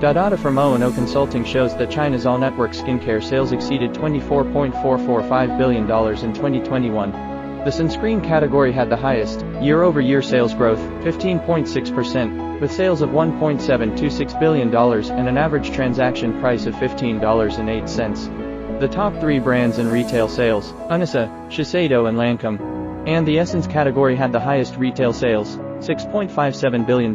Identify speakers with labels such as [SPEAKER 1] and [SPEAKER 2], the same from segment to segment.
[SPEAKER 1] Data from O&O Consulting shows that China's all-network skincare sales exceeded $24.445 billion in 2021. The sunscreen category had the highest year-over-year sales growth, 15.6%, with sales of $1.726 billion and an average transaction price of $15.08. The top three brands in retail sales, ANESSA, Shiseido and Lancome, and the Essence category had the highest retail sales, $6.57 billion,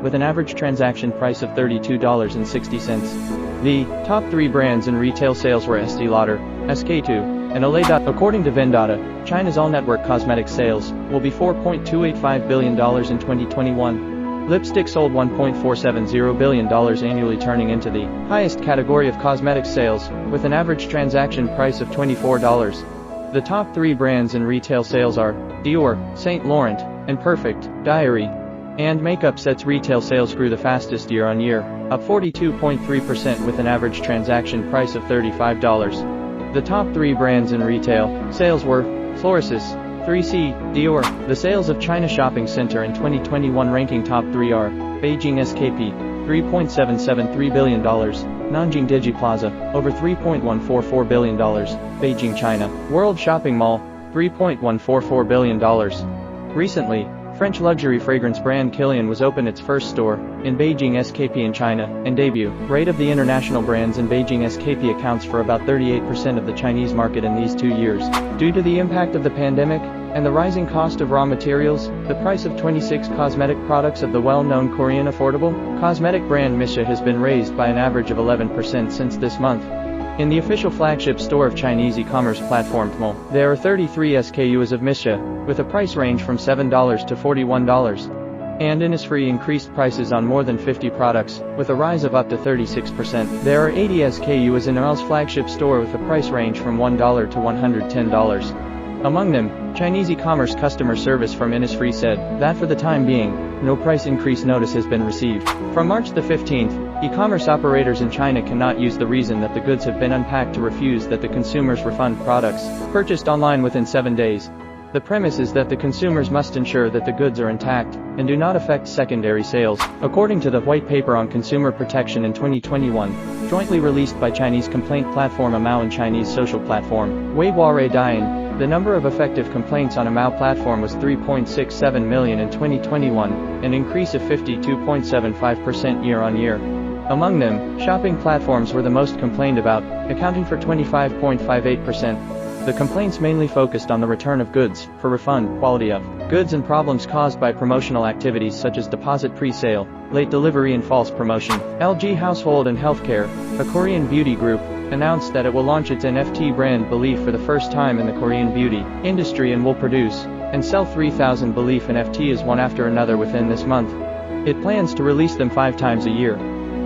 [SPEAKER 1] with an average transaction price of $32.60. The top three brands in retail sales were Estee Lauder, SK2, and Olay. According to VennData, China's all-network cosmetics sales will be $4.285 billion in 2021. Lipstick sold $1.470 billion annually, turning into the highest category of cosmetics sales, with an average transaction price of $24. The top three brands in retail sales are Dior, Saint Laurent, and Perfect Diary. And makeup sets retail sales grew the fastest year-on-year, up 42.3% with an average transaction price of $35. The top three brands in retail sales were Florasis, 3C, Dior. The sales of China Shopping Center in 2021 ranking top three are Beijing SKP, $3.773 billion, Nanjing Digiplaza, over $3.144 billion, Beijing China World Shopping Mall, $3.144 billion. Recently, French luxury fragrance brand Kilian was opened its first store in Beijing SKP in China, and debut rate of the international brands in Beijing SKP accounts for about 38% of the Chinese market in these 2 years. Due to the impact of the pandemic and the rising cost of raw materials, the price of 26 cosmetic products of the well-known Korean affordable cosmetic brand Missha has been raised by an average of 11% since this month. In the official flagship store of Chinese e-commerce platform Tmall, there are 33 SKUs of Missha, with a price range from $7 to $41. And Innisfree increased prices on more than 50 products, with a rise of up to 36%. There are 80 SKUs in Ol's flagship store with a price range from $1 to $110. Among them, Chinese e-commerce customer service from Innisfree said that for the time being, no price increase notice has been received. From March the 15th, e-commerce operators in China cannot use the reason that the goods have been unpacked to refuse that the consumers refund products purchased online within 7 days. The premise is that the consumers must ensure that the goods are intact and do not affect secondary sales. According to the White Paper on Consumer Protection in 2021, jointly released by Chinese complaint platform AMAO and Chinese social platform Weibo Dian, the number of effective complaints on AMAO platform was 3.67 million in 2021, an increase of 52.75% year-on-year. Among them, shopping platforms were the most complained about, accounting for 25.58%. The complaints mainly focused on the return of goods, for refund, quality of goods and problems caused by promotional activities such as deposit pre-sale, late delivery and false promotion. LG Household and Healthcare, a Korean beauty group, announced that it will launch its NFT brand Belief for the first time in the Korean beauty industry and will produce and sell 3,000 Belief NFTs one after another within this month. It plans to release them 5 times a year.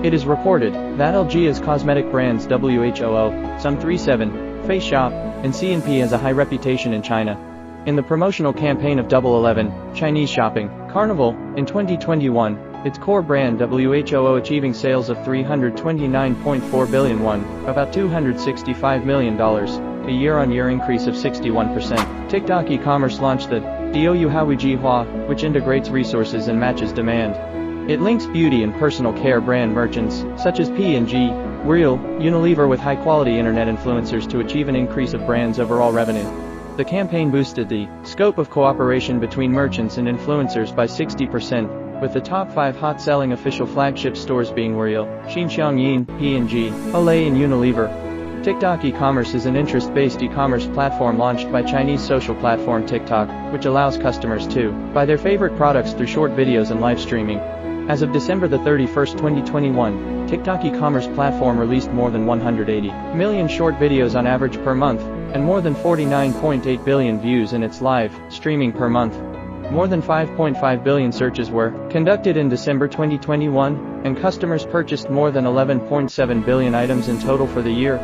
[SPEAKER 1] It is reported that LG's cosmetic brands WHOO, Sum37, Face Shop, and C&P has a high reputation in China. In the promotional campaign of Double 11, Chinese Shopping Carnival, in 2021, its core brand WHOO achieving sales of 329.4 billion won, about $265 million, a year-on-year increase of 61%. TikTok e-commerce launched the Douyu which integrates resources and matches demand. It links beauty and personal care brand merchants, such as P&G, Real, Unilever with high-quality internet influencers to achieve an increase of brand's overall revenue. The campaign boosted the scope of cooperation between merchants and influencers by 60%, with the top 5 hot-selling official flagship stores being Real, Xinjiang, P&G, Olay and Unilever. TikTok e-commerce is an interest-based e-commerce platform launched by Chinese social platform TikTok, which allows customers to buy their favorite products through short videos and live streaming. As of December 31, 2021, TikTok e-commerce platform released more than 180 million short videos on average per month, and more than 49.8 billion views in its live streaming per month. More than 5.5 billion searches were conducted in December 2021, and customers purchased more than 11.7 billion items in total for the year.